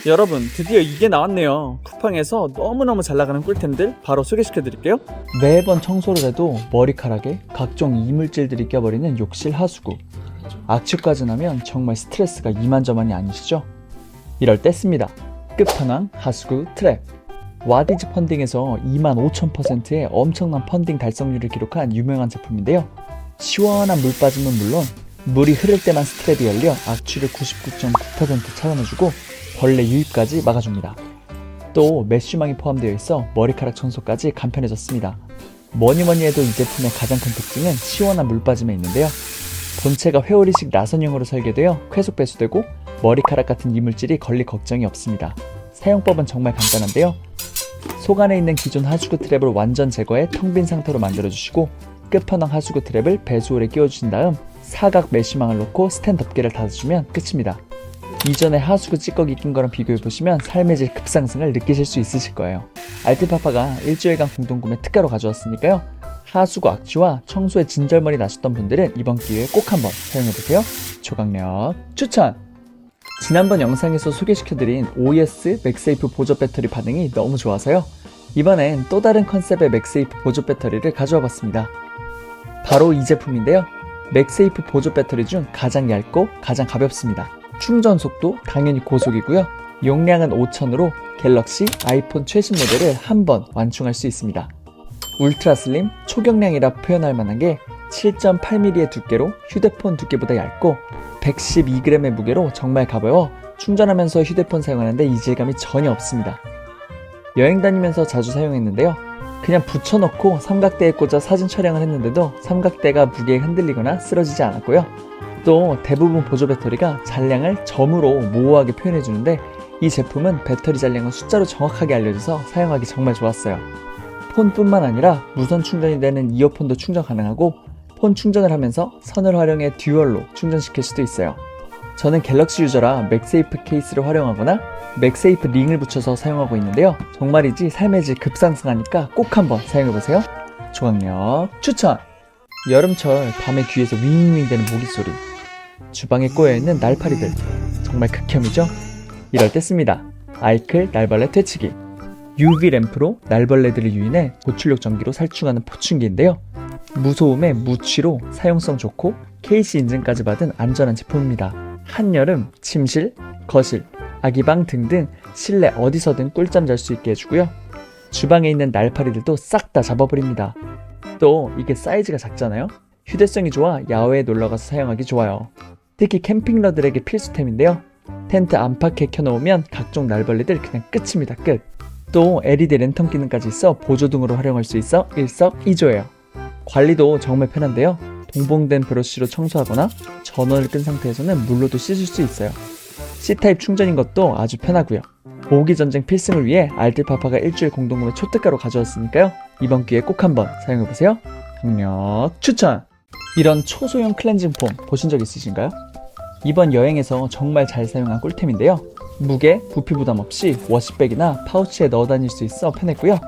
여러분, 드디어 이게 나왔네요. 쿠팡에서 너무너무 잘 나가는 꿀템들 바로 소개시켜드릴게요. 매번 청소를 해도 머리카락에 각종 이물질들이 껴버리는 욕실 하수구. 악취까지 나면 정말 스트레스가 이만저만이 아니시죠? 이럴 때 씁니다. 끝판왕 하수구 트랩. 와디즈 펀딩에서 25,000%의 엄청난 펀딩 달성률을 기록한 유명한 제품인데요. 시원한 물 빠짐은 물론 물이 흐를 때만 스트랩이 열려 악취를 99.9% 차단해주고 벌레 유입까지 막아줍니다. 또 메쉬망이 포함되어 있어 머리카락 청소까지 간편해졌습니다. 뭐니뭐니 해도 이 제품의 가장 큰 특징은 시원한 물 빠짐에 있는데요. 본체가 회오리식 나선형으로 설계되어 쾌속 배수되고 머리카락 같은 이물질이 걸릴 걱정이 없습니다. 사용법은 정말 간단한데요. 속 안에 있는 기존 하수구 트랩을 완전 제거해 텅 빈 상태로 만들어주시고 끝판왕 하수구 트랩을 배수홀에 끼워주신 다음 사각 메쉬망을 놓고 스텐 덮개를 닫아주면 끝입니다. 이전에 하수구 찌꺼기 낀 거랑 비교해보시면 삶의 질 급상승을 느끼실 수 있으실 거예요. 알뜰파파가 일주일간 공동구매 특가로 가져왔으니까요. 하수구 악취와 청소에 진절머리 나셨던 분들은 이번 기회에 꼭 한번 사용해보세요. 조각력 추천! 지난번 영상에서 소개시켜드린 OES 맥세이프 보조 배터리 반응이 너무 좋아서요. 이번엔 또 다른 컨셉의 맥세이프 보조 배터리를 가져와 봤습니다. 바로 이 제품인데요. 맥세이프 보조 배터리 중 가장 얇고 가장 가볍습니다. 충전 속도 당연히 고속이고요. 용량은 5000으로 갤럭시, 아이폰 최신 모델을 한 번 완충할 수 있습니다. 울트라 슬림, 초경량이라 표현할 만한 게 7.8mm의 두께로 휴대폰 두께보다 얇고 112g의 무게로 정말 가벼워 충전하면서 휴대폰 사용하는데 이질감이 전혀 없습니다. 여행 다니면서 자주 사용했는데요. 그냥 붙여넣고 삼각대에 꽂아 사진 촬영을 했는데도 삼각대가 무게에 흔들리거나 쓰러지지 않았고요. 또 대부분 보조 배터리가 잔량을 점으로 모호하게 표현해주는데 이 제품은 배터리 잔량을 숫자로 정확하게 알려줘서 사용하기 정말 좋았어요. 폰뿐만 아니라 무선 충전이 되는 이어폰도 충전 가능하고 폰 충전을 하면서 선을 활용해 듀얼로 충전시킬 수도 있어요. 저는 갤럭시 유저라 맥세이프 케이스를 활용하거나 맥세이프 링을 붙여서 사용하고 있는데요. 정말이지 삶의 질 급상승하니까 꼭 한번 사용해보세요. 조각력 추천! 여름철 밤에 귀에서 윙윙 되는 모기 소리, 주방에 꼬여있는 날파리들, 정말 극혐이죠? 이럴 때 씁니다. 아이클 날벌레 퇴치기. UV 램프로 날벌레들을 유인해 고출력 전기로 살충하는 포충기인데요. 무소음에 무취로 사용성 좋고 KC 인증까지 받은 안전한 제품입니다. 한여름 침실, 거실, 아기방 등등 실내 어디서든 꿀잠 잘 수 있게 해주고요. 주방에 있는 날파리들도 싹 다 잡아버립니다. 또 이게 사이즈가 작잖아요. 휴대성이 좋아 야외에 놀러가서 사용하기 좋아요. 특히 캠핑러들에게 필수템인데요. 텐트 안팎에 켜놓으면 각종 날벌레들 그냥 끝입니다. 끝. 또 LED 랜턴 기능까지 있어 보조등으로 활용할 수 있어 일석이조예요. 관리도 정말 편한데요. 동봉된 브러쉬로 청소하거나 전원을 끈 상태에서는 물로도 씻을 수 있어요. C타입 충전인 것도 아주 편하고요. 모기 전쟁 필승을 위해 알뜰파파가 일주일 공동구매 초특가로 가져왔으니까요. 이번 기회에 꼭 한번 사용해보세요. 강력 추천! 이런 초소형 클렌징 폼 보신 적 있으신가요? 이번 여행에서 정말 잘 사용한 꿀템인데요. 무게, 부피 부담 없이 워시백이나 파우치에 넣어 다닐 수 있어 편했고요.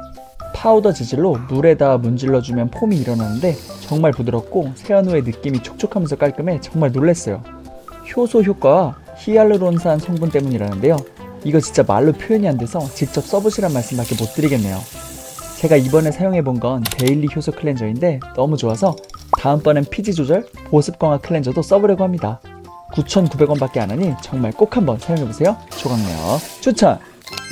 파우더 재질로 물에다 문질러주면 폼이 일어나는데 정말 부드럽고 세안 후에 느낌이 촉촉하면서 깔끔해 정말 놀랐어요. 효소 효과와 히알루론산 성분 때문이라는데요. 이거 진짜 말로 표현이 안 돼서 직접 써보시란 말씀밖에 못 드리겠네요. 제가 이번에 사용해본 건 데일리 효소 클렌저인데 너무 좋아서 다음번엔 피지 조절, 보습 강화 클렌저도 써보려고 합니다. 9,900원 밖에 안 하니 정말 꼭 한번 사용해보세요. 조각력 추천!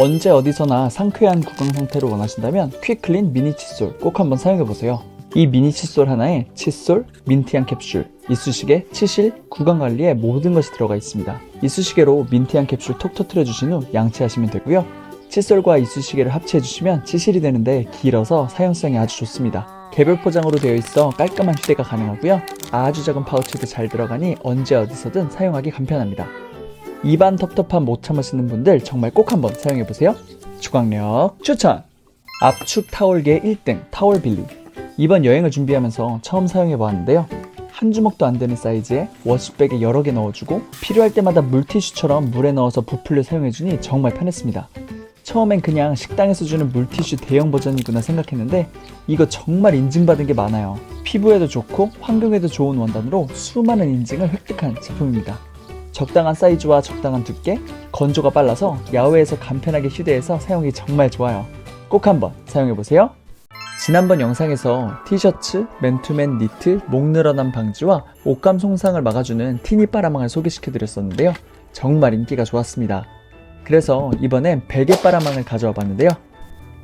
언제 어디서나 상쾌한 구강 상태를 원하신다면 퀵클린 미니 칫솔 꼭 한번 사용해보세요. 이 미니 칫솔 하나에 칫솔, 민트향 캡슐, 이쑤시개, 치실, 구강관리에 모든 것이 들어가 있습니다. 이쑤시개로 민트향 캡슐 톡 터트려주신 후 양치하시면 되고요. 칫솔과 이쑤시개를 합체해주시면 치실이 되는데 길어서 사용성이 아주 좋습니다. 개별 포장으로 되어 있어 깔끔한 휴대가 가능하고요. 아주 작은 파우치도 잘 들어가니 언제 어디서든 사용하기 간편합니다. 입안 텁텁함 못 참으시는 분들 정말 꼭 한번 사용해보세요. 주광력 추천! 압축 타올계 1등 타올빌리. 이번 여행을 준비하면서 처음 사용해보았는데요. 한 주먹도 안 되는 사이즈에 워시백에 여러 개 넣어주고 필요할 때마다 물티슈처럼 물에 넣어서 부풀려 사용해주니 정말 편했습니다. 처음엔 그냥 식당에서 주는 물티슈 대형 버전이구나 생각했는데 이거 정말 인증받은 게 많아요. 피부에도 좋고 환경에도 좋은 원단으로 수많은 인증을 획득한 제품입니다. 적당한 사이즈와 적당한 두께, 건조가 빨라서 야외에서 간편하게 휴대해서 사용이 정말 좋아요. 꼭 한번 사용해보세요. 지난번 영상에서 티셔츠, 맨투맨 니트, 목 늘어남 방지와 옷감 손상을 막아주는 티니 빨아망을 소개시켜드렸었는데요. 정말 인기가 좋았습니다. 그래서 이번엔 베개 빨아망을 가져와 봤는데요.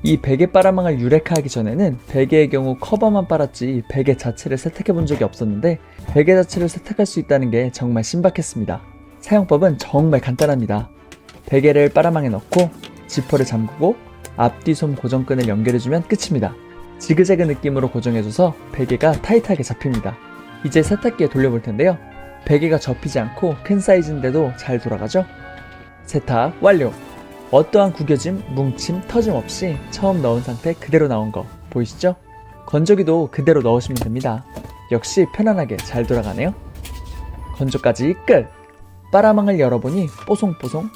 이 베개 빨아망을 유레카하기 전에는 베개의 경우 커버만 빨았지 베개 자체를 세탁해 본 적이 없었는데 베개 자체를 세탁할 수 있다는 게 정말 신박했습니다. 사용법은 정말 간단합니다. 베개를 빨아망에 넣고 지퍼를 잠그고 앞뒤 솜 고정끈을 연결해주면 끝입니다. 지그재그 느낌으로 고정해줘서 베개가 타이트하게 잡힙니다. 이제 세탁기에 돌려볼 텐데요. 베개가 접히지 않고 큰 사이즈인데도 잘 돌아가죠? 세탁 완료! 어떠한 구겨짐, 뭉침, 터짐 없이 처음 넣은 상태 그대로 나온 거 보이시죠? 건조기도 그대로 넣으시면 됩니다. 역시 편안하게 잘 돌아가네요. 건조까지 끝! 빨아망을 열어보니 뽀송뽀송,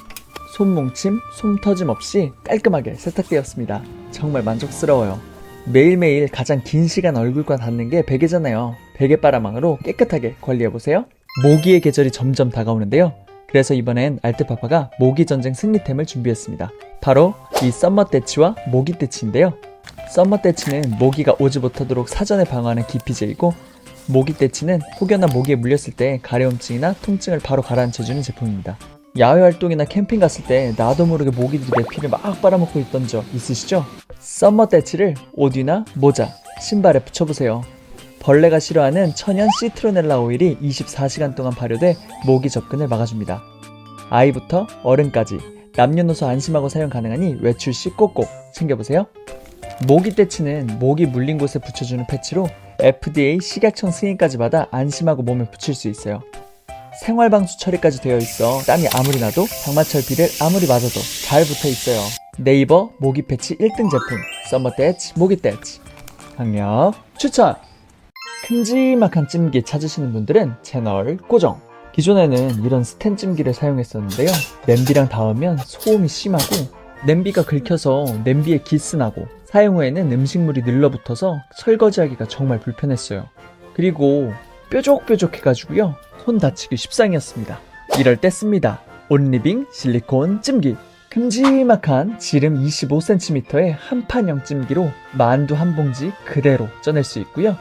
솜 뭉침, 솜 터짐 없이 깔끔하게 세탁되었습니다. 정말 만족스러워요. 매일매일 가장 긴 시간 얼굴과 닿는 게 베개잖아요. 베개 빨아망으로 깨끗하게 관리해보세요. 모기의 계절이 점점 다가오는데요. 그래서 이번엔 알뜰파파가 모기 전쟁 승리템을 준비했습니다. 바로 이 썸머 떼치와 모기 떼치인데요. 썸머 떼치는 모기가 오지 못하도록 사전에 방어하는 기피제이고, 모기 떼치는 혹여나 모기에 물렸을 때 가려움증이나 통증을 바로 가라앉혀주는 제품입니다. 야외 활동이나 캠핑 갔을 때 나도 모르게 모기들이 내 피를 막 빨아먹고 있던 적 있으시죠? 썸머 떼치를 옷 위나 모자, 신발에 붙여보세요. 벌레가 싫어하는 천연 시트로넬라 오일이 24시간 동안 발효돼 모기 접근을 막아줍니다. 아이부터 어른까지 남녀노소 안심하고 사용 가능하니 외출 시 꼭꼭 챙겨보세요. 모기 떼치는 모기 물린 곳에 붙여주는 패치로 FDA 식약청 승인까지 받아 안심하고 몸에 붙일 수 있어요. 생활방수 처리까지 되어 있어 땀이 아무리 나도 장마철 비를 아무리 맞아도 잘 붙어 있어요. 네이버 모기 패치 1등 제품 썸머 떼치 모기 떼치 강력 추천! 큼지막한 찜기 찾으시는 분들은 채널 고정! 기존에는 이런 스텐 찜기를 사용했었는데요. 냄비랑 닿으면 소음이 심하고 냄비가 긁혀서 냄비에 기스나고 사용 후에는 음식물이 늘러붙어서 설거지하기가 정말 불편했어요. 그리고 뾰족뾰족해가지고요. 손 다치기 십상이었습니다. 이럴 때 씁니다. 온리빙 실리콘 찜기. 큼지막한 지름 25cm의 한판형 찜기로 만두 한 봉지 그대로 쪄낼 수 있고요.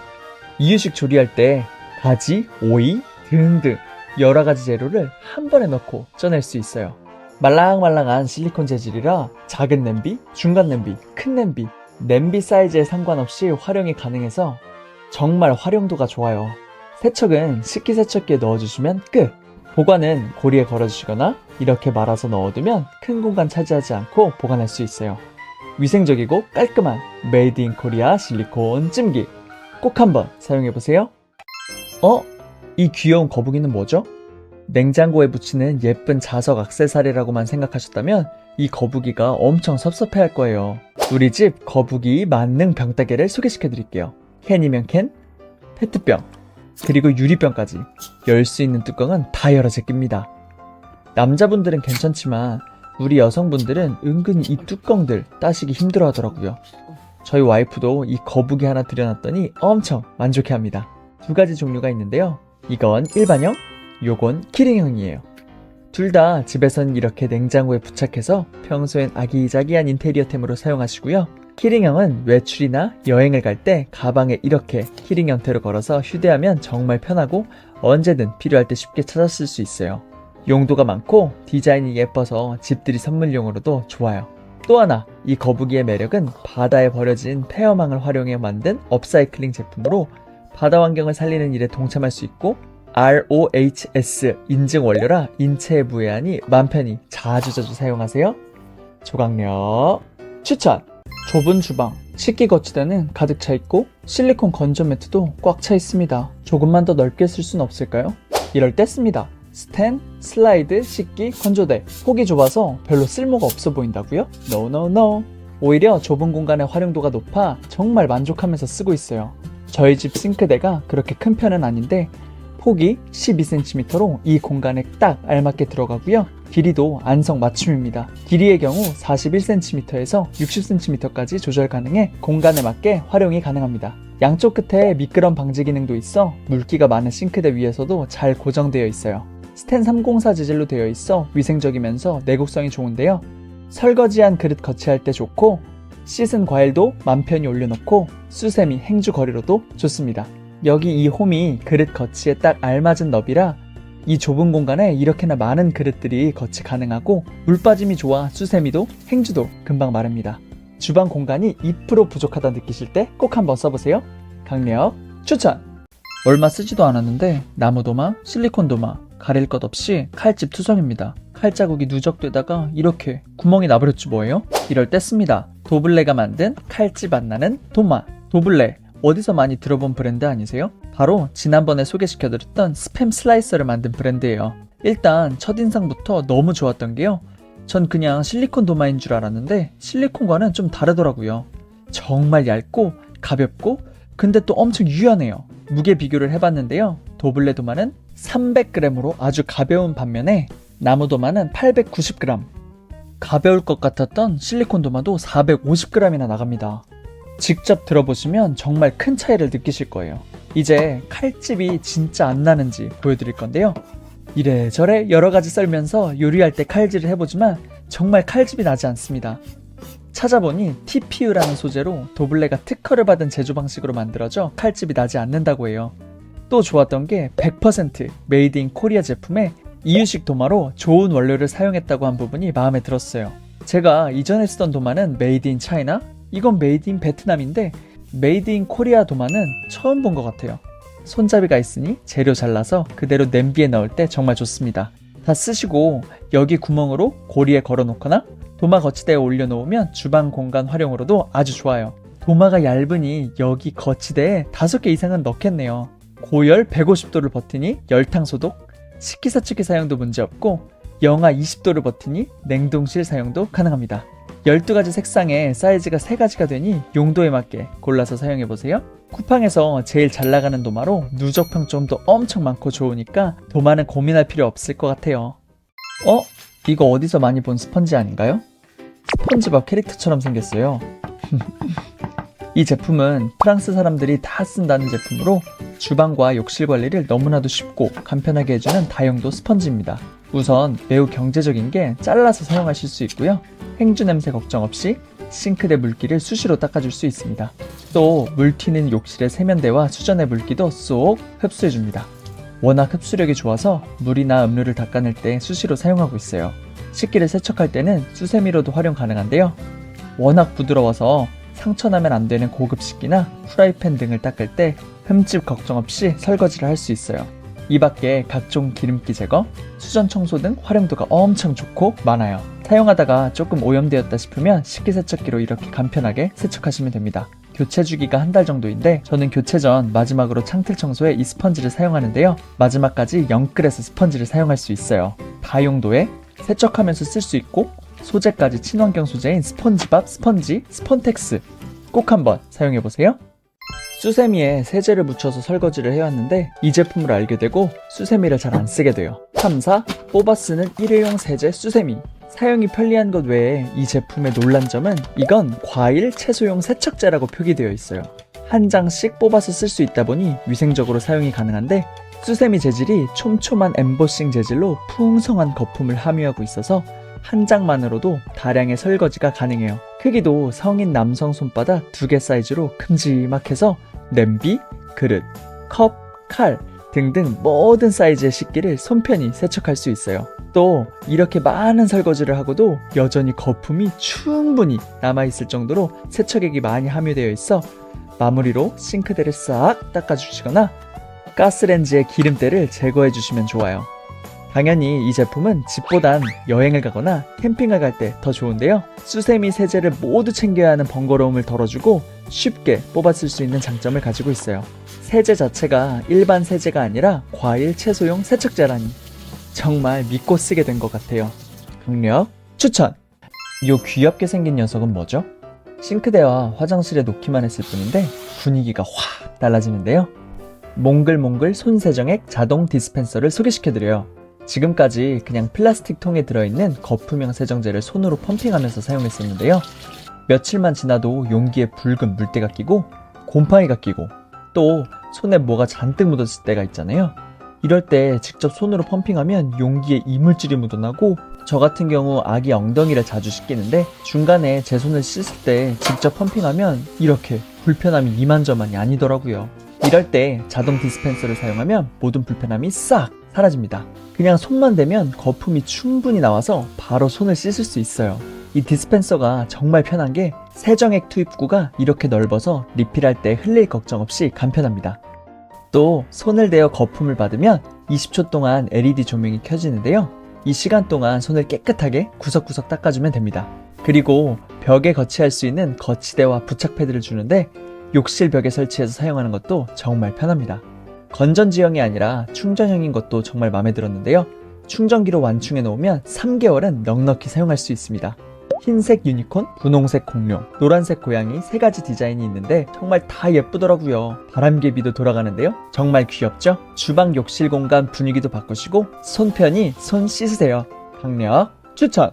이유식 조리할 때 가지, 오이 등등 여러가지 재료를 한 번에 넣고 쪄낼 수 있어요. 말랑말랑한 실리콘 재질이라 작은 냄비, 중간 냄비, 큰 냄비, 냄비 사이즈에 상관없이 활용이 가능해서 정말 활용도가 좋아요. 세척은 식기세척기에 넣어주시면 끝! 보관은 고리에 걸어주시거나 이렇게 말아서 넣어두면 큰 공간 차지하지 않고 보관할 수 있어요. 위생적이고 깔끔한 메이드 인 코리아 실리콘 찜기 꼭 한번 사용해보세요. 이 귀여운 거북이는 뭐죠? 냉장고에 붙이는 예쁜 자석 액세서리라고만 생각하셨다면 이 거북이가 엄청 섭섭해할 거예요. 우리 집 거북이 만능 병따개를 소개시켜드릴게요. 캔이면 캔, 페트병, 그리고 유리병까지 열 수 있는 뚜껑은 다 열어 제낍니다. 남자분들은 괜찮지만 우리 여성분들은 은근히 이 뚜껑들 따시기 힘들어 하더라고요. 저희 와이프도 이 거북이 하나 들여놨더니 엄청 만족해합니다. 두 가지 종류가 있는데요. 이건 일반형, 요건 키링형이에요. 둘 다 집에서는 이렇게 냉장고에 부착해서 평소엔 아기자기한 인테리어템으로 사용하시고요. 키링형은 외출이나 여행을 갈 때 가방에 이렇게 키링 형태로 걸어서 휴대하면 정말 편하고 언제든 필요할 때 쉽게 찾아 쓸 수 있어요. 용도가 많고 디자인이 예뻐서 집들이 선물용으로도 좋아요. 또 하나, 이 거북이의 매력은 바다에 버려진 폐어망을 활용해 만든 업사이클링 제품으로 바다 환경을 살리는 일에 동참할 수 있고 ROHS 인증 원료라 인체에 무해하니 맘 편히 자주 사용하세요. 조각력 추천! 좁은 주방, 식기 거치대는 가득 차 있고 실리콘 건조 매트도 꽉 차 있습니다. 조금만 더 넓게 쓸 수는 없을까요? 이럴 때 씁니다. 스탠, 슬라이드, 식기, 건조대. 폭이 좁아서 별로 쓸모가 없어 보인다고요? No. 오히려 좁은 공간의 활용도가 높아 정말 만족하면서 쓰고 있어요. 저희 집 싱크대가 그렇게 큰 편은 아닌데 폭이 12cm로 이 공간에 딱 알맞게 들어가고요. 길이도 안성맞춤입니다. 길이의 경우 41cm에서 60cm까지 조절 가능해 공간에 맞게 활용이 가능합니다. 양쪽 끝에 미끄럼 방지 기능도 있어 물기가 많은 싱크대 위에서도 잘 고정되어 있어요. 스텐 304 재질로 되어 있어 위생적이면서 내구성이 좋은데요. 설거지한 그릇 거치할 때 좋고 씻은 과일도 맘 편히 올려놓고 수세미, 행주 거리로도 좋습니다. 여기 이 홈이 그릇 거치에 딱 알맞은 너비라 이 좁은 공간에 이렇게나 많은 그릇들이 거치 가능하고 물 빠짐이 좋아 수세미도 행주도 금방 마릅니다. 주방 공간이 2% 부족하다 느끼실 때 꼭 한번 써보세요. 강력 추천! 얼마 쓰지도 않았는데 나무 도마, 실리콘 도마 가릴 것 없이 칼집 투성입니다. 칼자국이 누적되다가 이렇게 구멍이 나버렸지 뭐예요? 이럴 때 씁니다. 도블레가 만든 칼집 안 나는 도마. 도블레 어디서 많이 들어본 브랜드 아니세요? 바로 지난번에 소개시켜드렸던 스팸 슬라이서를 만든 브랜드예요. 일단 첫인상부터 너무 좋았던 게요. 전 그냥 실리콘 도마인 줄 알았는데 실리콘과는 좀 다르더라고요. 정말 얇고 가볍고 근데 또 엄청 유연해요. 무게 비교를 해봤는데요. 도블레 도마는 300g으로 아주 가벼운 반면에 나무 도마는 890g. 가벼울 것 같았던 실리콘 도마도 450g이나 나갑니다. 직접 들어보시면 정말 큰 차이를 느끼실 거예요. 이제 칼집이 진짜 안 나는지 보여드릴 건데요. 이래저래 여러가지 썰면서 요리할 때 칼질을 해보지만 정말 칼집이 나지 않습니다. 찾아보니 TPU라는 소재로 도블레가 특허를 받은 제조 방식으로 만들어져 칼집이 나지 않는다고 해요. 또 좋았던 게 100% 메이드 인 코리아 제품에 이유식 도마로 좋은 원료를 사용했다고 한 부분이 마음에 들었어요. 제가 이전에 쓰던 도마는 메이드 인 차이나, 이건 메이드 인 베트남인데 메이드 인 코리아 도마는 처음 본 것 같아요. 손잡이가 있으니 재료 잘라서 그대로 냄비에 넣을 때 정말 좋습니다. 다 쓰시고 여기 구멍으로 고리에 걸어 놓거나 도마 거치대에 올려놓으면 주방 공간 활용으로도 아주 좋아요. 도마가 얇으니 여기 거치대에 5개 이상은 넣겠네요. 고열 150도를 버티니 열탕 소독, 식기세척기 사용도 문제없고 영하 20도를 버티니 냉동실 사용도 가능합니다. 12가지 색상의 사이즈가 3가지가 되니 용도에 맞게 골라서 사용해보세요. 쿠팡에서 제일 잘 나가는 도마로 누적 평점도 엄청 많고 좋으니까 도마는 고민할 필요 없을 것 같아요. 이거 어디서 많이 본 스펀지 아닌가요? 스폰지밥 캐릭터처럼 생겼어요. 이 제품은 프랑스 사람들이 다 쓴다는 제품으로 주방과 욕실 관리를 너무나도 쉽고 간편하게 해주는 다용도 스펀지입니다. 우선 매우 경제적인 게 잘라서 사용하실 수 있고요. 행주 냄새 걱정 없이 싱크대 물기를 수시로 닦아줄 수 있습니다. 또 물 튀는 욕실의 세면대와 수전의 물기도 쏙 흡수해줍니다. 워낙 흡수력이 좋아서 물이나 음료를 닦아낼 때 수시로 사용하고 있어요. 식기를 세척할 때는 수세미로도 활용 가능한데요. 워낙 부드러워서 상처나면 안 되는 고급 식기나 프라이팬 등을 닦을 때 흠집 걱정 없이 설거지를 할 수 있어요. 이 밖에 각종 기름기 제거, 수전 청소 등 활용도가 엄청 좋고 많아요. 사용하다가 조금 오염되었다 싶으면 식기세척기로 이렇게 간편하게 세척하시면 됩니다. 교체 주기가 한 달 정도인데 저는 교체 전 마지막으로 창틀 청소에 이 스펀지를 사용하는데요. 마지막까지 0끌에서 스펀지를 사용할 수 있어요. 다용도에 세척하면서 쓸 수 있고 소재까지 친환경 소재인 스폰지밥, 스펀지, 스폰텍스 꼭 한번 사용해보세요. 수세미에 세제를 묻혀서 설거지를 해왔는데 이 제품을 알게 되고 수세미를 잘 안 쓰게 돼요. 3사 뽑아 쓰는 일회용 세제 수세미. 사용이 편리한 것 외에 이 제품의 놀란 점은 이건 과일, 채소용 세척제라고 표기되어 있어요. 한 장씩 뽑아서 쓸 수 있다 보니 위생적으로 사용이 가능한데 수세미 재질이 촘촘한 엠보싱 재질로 풍성한 거품을 함유하고 있어서 한 장만으로도 다량의 설거지가 가능해요. 크기도 성인 남성 손바닥 2개 사이즈로 큼지막해서 냄비, 그릇, 컵, 칼 등등 모든 사이즈의 식기를 손편히 세척할 수 있어요. 또 이렇게 많은 설거지를 하고도 여전히 거품이 충분히 남아있을 정도로 세척액이 많이 함유되어 있어 마무리로 싱크대를 싹 닦아주시거나 가스레인지의 기름때를 제거해 주시면 좋아요. 당연히 이 제품은 집보단 여행을 가거나 캠핑을 갈 때 더 좋은데요. 수세미 세제를 모두 챙겨야 하는 번거로움을 덜어주고 쉽게 뽑아 쓸 수 있는 장점을 가지고 있어요. 세제 자체가 일반 세제가 아니라 과일, 채소용 세척제라니 정말 믿고 쓰게 된 것 같아요. 강력 추천! 요 귀엽게 생긴 녀석은 뭐죠? 싱크대와 화장실에 놓기만 했을 뿐인데 분위기가 확 달라지는데요. 몽글몽글 손세정액 자동 디스펜서를 소개시켜드려요. 지금까지 그냥 플라스틱 통에 들어있는 거품형 세정제를 손으로 펌핑하면서 사용했었는데요. 며칠만 지나도 용기에 붉은 물때가 끼고 곰팡이가 끼고 또 손에 뭐가 잔뜩 묻었을 때가 있잖아요. 이럴 때 직접 손으로 펌핑하면 용기에 이물질이 묻어나고 저 같은 경우 아기 엉덩이를 자주 씻기는데 중간에 제 손을 씻을 때 직접 펌핑하면 이렇게 불편함이 이만저만이 아니더라고요. 이럴 때 자동 디스펜서를 사용하면 모든 불편함이 싹 사라집니다. 그냥 손만 대면 거품이 충분히 나와서 바로 손을 씻을 수 있어요. 이 디스펜서가 정말 편한 게 세정액 투입구가 이렇게 넓어서 리필할 때 흘릴 걱정 없이 간편합니다. 또 손을 대어 거품을 받으면 20초 동안 LED 조명이 켜지는데요. 이 시간 동안 손을 깨끗하게 구석구석 닦아주면 됩니다. 그리고 벽에 거치할 수 있는 거치대와 부착 패드를 주는데 욕실 벽에 설치해서 사용하는 것도 정말 편합니다. 건전지형이 아니라 충전형인 것도 정말 마음에 들었는데요. 충전기로 완충해 놓으면 3개월은 넉넉히 사용할 수 있습니다. 흰색 유니콘, 분홍색 공룡, 노란색 고양이 3가지 디자인이 있는데 정말 다 예쁘더라고요. 바람개비도 돌아가는데요. 정말 귀엽죠? 주방 욕실 공간 분위기도 바꾸시고 손 편히 손 씻으세요. 강력 추천!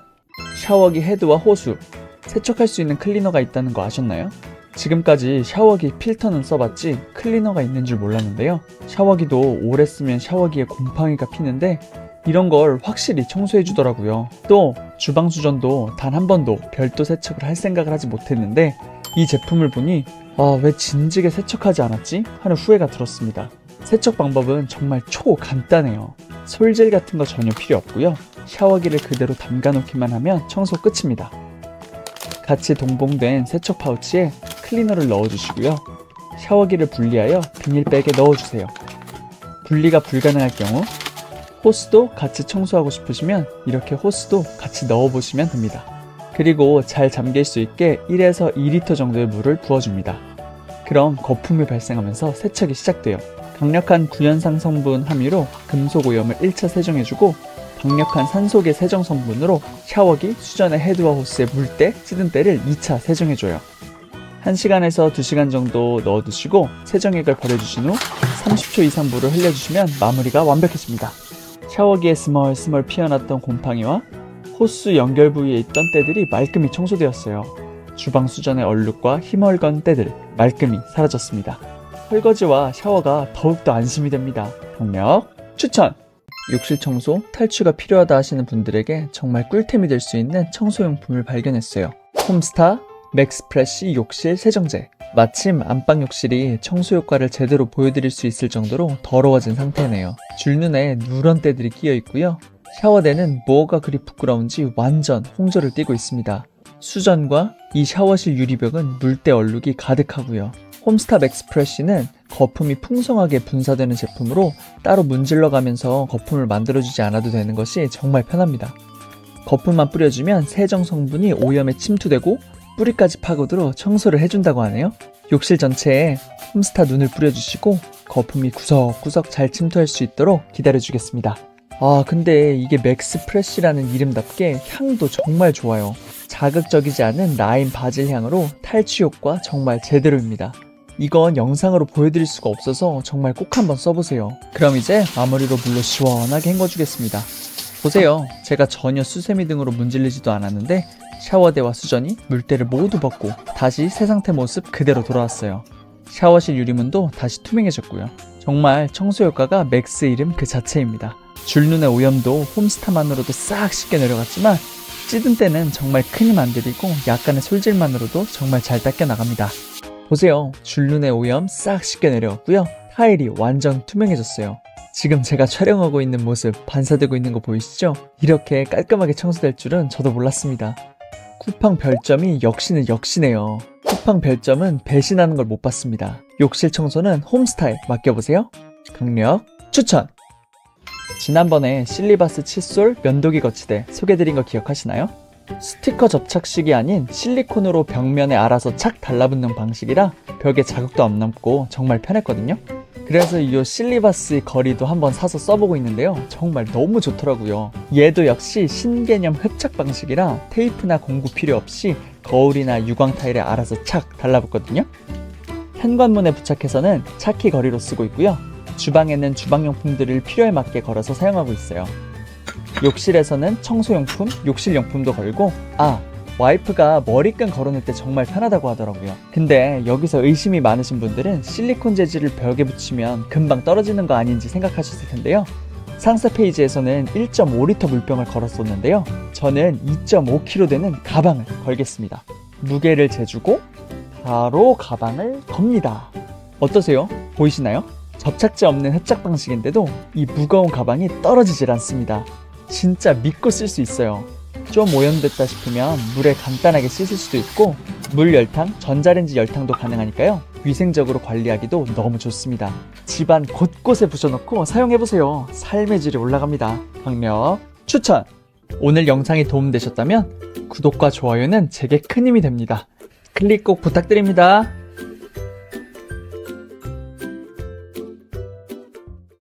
샤워기 헤드와 호수, 세척할 수 있는 클리너가 있다는 거 아셨나요? 지금까지 샤워기 필터는 써봤지 클리너가 있는 줄 몰랐는데요. 샤워기도 오래 쓰면 샤워기에 곰팡이가 피는데 이런 걸 확실히 청소해 주더라고요. 또 주방 수전도 단 한 번도 별도 세척을 할 생각을 하지 못했는데 이 제품을 보니 왜 진지하게 세척하지 않았지? 하는 후회가 들었습니다. 세척 방법은 정말 초간단해요. 솔질 같은 거 전혀 필요 없고요. 샤워기를 그대로 담가 놓기만 하면 청소 끝입니다. 같이 동봉된 세척 파우치에 클리너를 넣어주시고요. 샤워기를 분리하여 비닐백에 넣어주세요. 분리가 불가능할 경우 호스도 같이 청소하고 싶으시면 이렇게 호스도 같이 넣어보시면 됩니다. 그리고 잘 잠길 수 있게 1에서 2리터 정도의 물을 부어줍니다. 그럼 거품이 발생하면서 세척이 시작돼요. 강력한 구연상 성분 함유로 금속 오염을 1차 세정해주고 강력한 산소계 세정 성분으로 샤워기, 수전의 헤드와 호스의 물때, 찌든때를 2차 세정해줘요. 1시간에서 2시간 정도 넣어두시고 세정액을 버려주신 후 30초 이상 물을 흘려주시면 마무리가 완벽해집니다. 샤워기에 스멀스멀 피어났던 곰팡이와 호스 연결 부위에 있던 때들이 말끔히 청소되었어요. 주방 수전의 얼룩과 힘얼건 때들 말끔히 사라졌습니다. 설거지와 샤워가 더욱더 안심이 됩니다. 강력 추천! 욕실 청소, 탈취가 필요하다 하시는 분들에게 정말 꿀템이 될 수 있는 청소용품을 발견했어요. 홈스타 맥스프레쉬 욕실 세정제. 마침 안방 욕실이 청소 효과를 제대로 보여드릴 수 있을 정도로 더러워진 상태네요. 줄눈에 누런 때들이 끼어 있고요. 샤워대는 뭐가 그리 부끄러운지 완전 홍조를 띠고 있습니다. 수전과 이 샤워실 유리벽은 물때 얼룩이 가득하고요. 홈스타 맥스프레쉬는 거품이 풍성하게 분사되는 제품으로 따로 문질러 가면서 거품을 만들어주지 않아도 되는 것이 정말 편합니다. 거품만 뿌려주면 세정 성분이 오염에 침투되고 뿌리까지 파고들어 청소를 해준다고 하네요. 욕실 전체에 홈스타 눈을 뿌려주시고 거품이 구석구석 잘 침투할 수 있도록 기다려주겠습니다. 근데 이게 맥스프레쉬라는 이름답게 향도 정말 좋아요. 자극적이지 않은 라임 바질 향으로 탈취 효과 정말 제대로입니다. 이건 영상으로 보여드릴 수가 없어서 정말 꼭 한번 써보세요. 그럼 이제 마무리로 물로 시원하게 헹궈주겠습니다. 보세요. 제가 전혀 수세미 등으로 문질리지도 않았는데 샤워대와 수전이 물때를 모두 벗고 다시 새 상태 모습 그대로 돌아왔어요. 샤워실 유리문도 다시 투명해졌고요. 정말 청소 효과가 맥스 이름 그 자체입니다. 줄눈의 오염도 홈스타만으로도 싹 씻겨 내려갔지만 찌든 때는 정말 큰 힘 안 들이고 약간의 솔질만으로도 정말 잘 닦여 나갑니다. 보세요. 줄눈의 오염 싹 씻겨 내려갔고요. 타일이 완전 투명해졌어요. 지금 제가 촬영하고 있는 모습 반사되고 있는 거 보이시죠? 이렇게 깔끔하게 청소될 줄은 저도 몰랐습니다. 쿠팡 별점이 역시는 역시네요. 쿠팡 별점은 배신하는 걸 못 봤습니다. 욕실 청소는 홈스타에 맡겨보세요. 강력 추천! 지난번에 실리바스 칫솔 면도기 거치대 소개드린 거 기억하시나요? 스티커 접착식이 아닌 실리콘으로 벽면에 알아서 착 달라붙는 방식이라 벽에 자극도 안 남고 정말 편했거든요. 그래서 이 실리바스 거리도 한번 사서 써보고 있는데요. 정말 너무 좋더라고요. 얘도 역시 신개념 흡착 방식이라 테이프나 공구 필요 없이 거울이나 유광 타일에 알아서 착 달라붙거든요. 현관문에 부착해서는 차키 거리로 쓰고 있고요. 주방에는 주방용품들을 필요에 맞게 걸어서 사용하고 있어요. 욕실에서는 청소용품, 욕실용품도 걸고 와이프가 머리끈 걸어놓을 때 정말 편하다고 하더라고요. 근데 여기서 의심이 많으신 분들은 실리콘 재질을 벽에 붙이면 금방 떨어지는 거 아닌지 생각하셨을 텐데요. 상세 페이지에서는 1.5리터 물병을 걸었었는데요. 저는 2.5kg 되는 가방을 걸겠습니다. 무게를 재주고 바로 가방을 겁니다. 어떠세요? 보이시나요? 접착제 없는 흡착 방식인데도 이 무거운 가방이 떨어지질 않습니다. 진짜 믿고 쓸 수 있어요. 좀 오염됐다 싶으면 물에 간단하게 씻을 수도 있고 물 열탕, 전자레인지 열탕도 가능하니까요. 위생적으로 관리하기도 너무 좋습니다. 집안 곳곳에 붙여놓고 사용해보세요. 삶의 질이 올라갑니다. 강력 추천! 오늘 영상이 도움되셨다면 구독과 좋아요는 제게 큰 힘이 됩니다. 클릭 꼭 부탁드립니다.